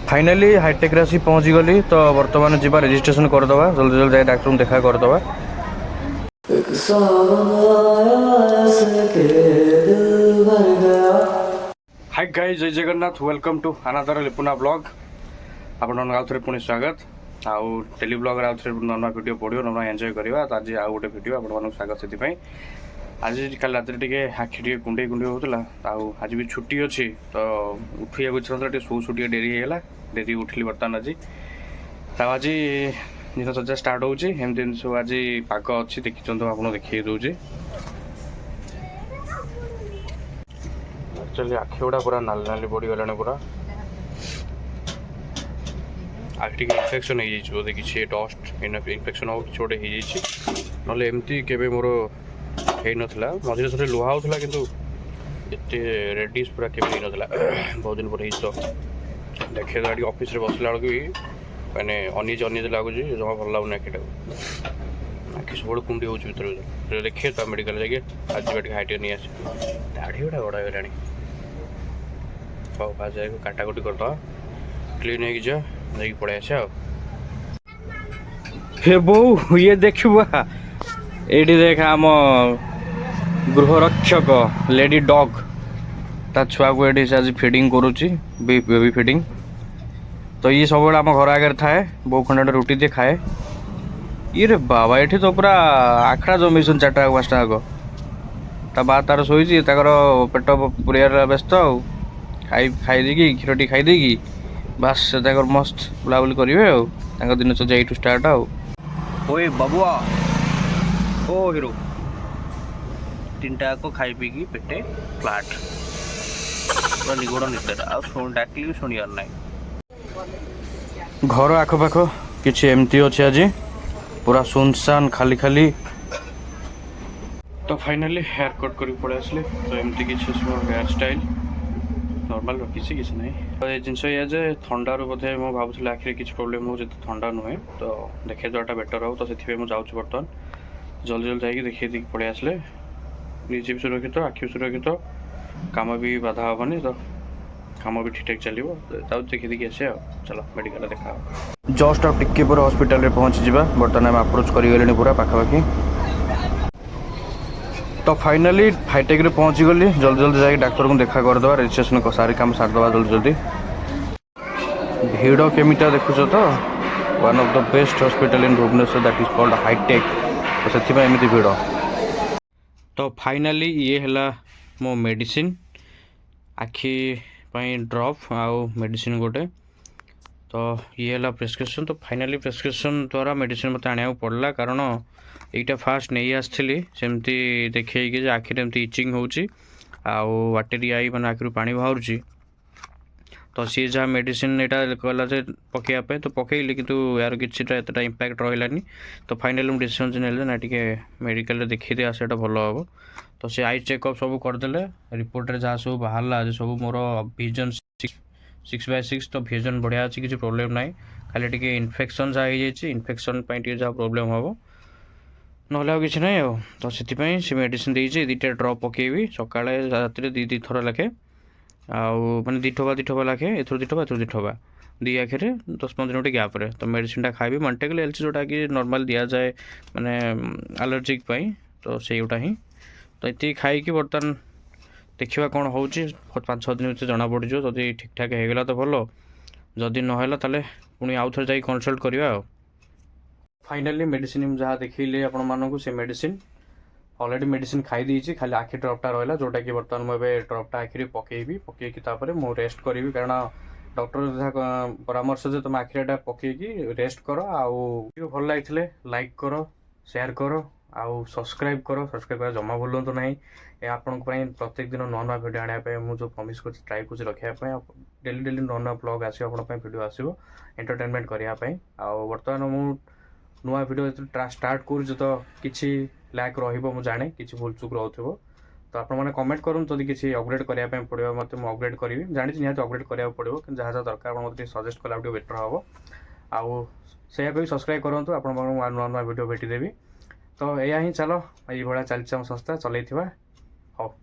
Finally hi tech आसी पहुँची गली तो बर्तमान जी रजिस्ट्रेशन करदे जल्दी जल्दी जाए डाक्टर देखा करदे। Hi guys, Jai Jagannath, welcome to another Lipuna blog. आपण आउ थे पुणी स्वागत आउ टेली ब्लॉग आउ थे नुआ वीडियो पड़ो नुआ एंजॉय करवा। तो आज आउ गोटे वीडियो आपण स्वागत से आज कल रात टे आखि टे कुंडे कुंडे होता आज भी छुट्टी अच्छी तो उठा इच्छा ना शो शू डेरी होगा डेरी उठिली बर्तमान आज तो आज दिन सजा स्टार्ट होमती सब आज पाग अच्छी देखी आप देखिए दूसरी एक्चुअली आखि गुड़ा पूरा नाली नाली पड़गला पूरा आखि इनफेक्शन हो जाए किसी डस्ट इनफेक्शन हो कि गोटे हो ना एमती केवे मोर हो नाला मझे थे लुहा होता कि एत रेडिश पूरा केवे ना बहुत दिन पर तो देखिए ऑफिस बसला बेलू भी मैंने अनिज अनिज लगुच जमा भल लगुन आखिटा आखि सब कुंडी हो भर देखिए तो मेडिकल जाइए आज जाए हाइट नहीं आस दाढ़ी गुड़ा बड़ा गलानी सब आज जाए काटाकुटी करदे क्लीन हो जा पड़े आसे हे बो ये देखा ये देख आम गृहरक्षक लेडी डॉग ता छुआ को ये आज फिडिंग करुच्ची बेबी फिडिंग। तो ये सब आम घर आगे थाए बो खंड रुटी दिए खाए ये रे बाबा ये तो पूरा आखड़ा जमीसन 4टा 5टा आग ता बा तार शोची पेट पुरियार व्यस्त खाई देगी क्षीर टी खाई देगी बास से मस्त बुलाबुली करेंगे दिन सजा यू स्टार्ट ओए बाबुआ ओ हिरो 3टा को खाई पी पेटे फ्लाट पूरा निगोड़ नितर डाकिली भी शुणियार ना घर आखपाख किसी एमती अच्छे आज पूरा सुनसान खाली खाली। तो फाइनाली हेयर कट कर पड़े आसले तो एमती किसी हेयर स्टाइल नॉर्मल रखी किसी ना तो ये जिनस ये थंडार बोधे मुझे भावुल आखिरी किसी प्रोब्लेम हो थंडा नुहे तो देखिए देवाटा बेटर हो तो से मुझे जाऊँ बर्तमान जल्दी जल्दी जाकि देखिए दी पड़े आसले निजे भी सुरक्षित आखि भी सुरक्षित काम भी बाधा हेनी तो काम भी ठीक ठाक चलो देखी देखिए आसे चलो मेडिकल देखा जस्ट आप टिके पर हॉस्पिटल पहुँची जा बर्तमान आम अप्रोच कर पूरा पाखापाखि। तो फाइनाली हाईटेक रे पहुँची गली जल्दी जल्दी जाकि डाक्तर को देखा करदे रजिस्ट्रेशन सारी काम सारिदे जल्दी जल्दी। भिड़ केमिटा देखुच तो one of the best hospital in Bhubaneswar that is called hi tech तो से एमती भिड़। तो फाइनाली ये है मो मेडिसिन आखि ड्रॉप आउ मेडिसिन गोटे तो ये है प्रेस्क्रिप्शन। तो फाइनाली प्रेस्क्रिप्शन द्वारा मेडिसिन मत आने पड़ला कारण यहीटा फास्ट नहीं आसती सेमती देखिए आखिर एमती इचिंग होची आउ वाटेरी आई मैंने आखिर पानी बाहर तो सी जहाँ मेडिसिन यहाँ कहला पकड़ापे तो पकईली कि यार कि इम्पैक्ट रही तो फाइनाली मुझे डिसीजन ना ना टी मेडिकल देखी आसाटा भल हम तो सी आई चेकअप सब करदे रिपोर्ट रे जहाँ सब बाहर सब मोर विजन 6/6 तो विजन बढ़िया अच्छी किसी प्रोब्लेम ना खाली टी इन्फेक्शन जहाँ हो इन्फेक्शन जहाँ प्रोब्लेम हम ना कि ना तो से मेडिसिन देती 2टा ड्रप पकेबी सका रात दी थर लाखे मैंने 2 ठोपा लाखे एथर 2 ठोपा एथर 2 ठोपा 2 आखिरे 10-15 मिनट गैप्रे तो मेडिसिन खाइबी मल्टीपल एलसी जोटा कि नॉर्मल दिया जाए मैंने एलर्जिक तो सेटा ही तो ये खाई बर्तमान देखा कौन हो 5-6 दिन भितर जना पड़ जदि ठीक ठाक होगला तो भल जदि नहला ताले पुणी आउ थे कनसल्ट करवा। फाइनाली मेडिसिन जहाँ देखिले आपण मानक से मेडिसिन ऑलरेडी मेडिसिन खाई देछि खाली आखि ड्रपटा रहा जोटा कि बर्तमान मुझे ड्रपटा आखिरी पकईबी पकईकी मुझे रेस्ट करी कारण डॉक्टर जहाँ परामर्श जे तुम आखिरीटा पकईकी रेस्ट कर वीडियो भल लगे लाइक कर शेयर कर आउ सब्सक्राइब कर जमा भूलु ना आपण प्रत्येक दिन नुआ नुआ भिडियो आने मुझे प्रमिश कर ट्राए कर रखापी डेली डेली नुआ नुआ ब्लॉग आसो भिडियो आसो एंटरटेनमेंट करने बर्तमान मु नुआ भिडियो स्टार्ट कर तो किसी लैक रु जाने किसी भूल चूक रोव तो आप कमेंट करूँ जब किसी अपग्रेड करने पड़ो मत मुझे अपग्रेड करी जानी निहत अपग्रेड करा पड़ो कि जहाँ जहाँ दरकार मतलब सजेस्ट कला बेटर हम आउ से भी सब्सक्राइब करूँ आप नुआ नुआ भिडियो भेटिदेवी तो यह ही चलो ये भाया चलती संस्था चलई हो।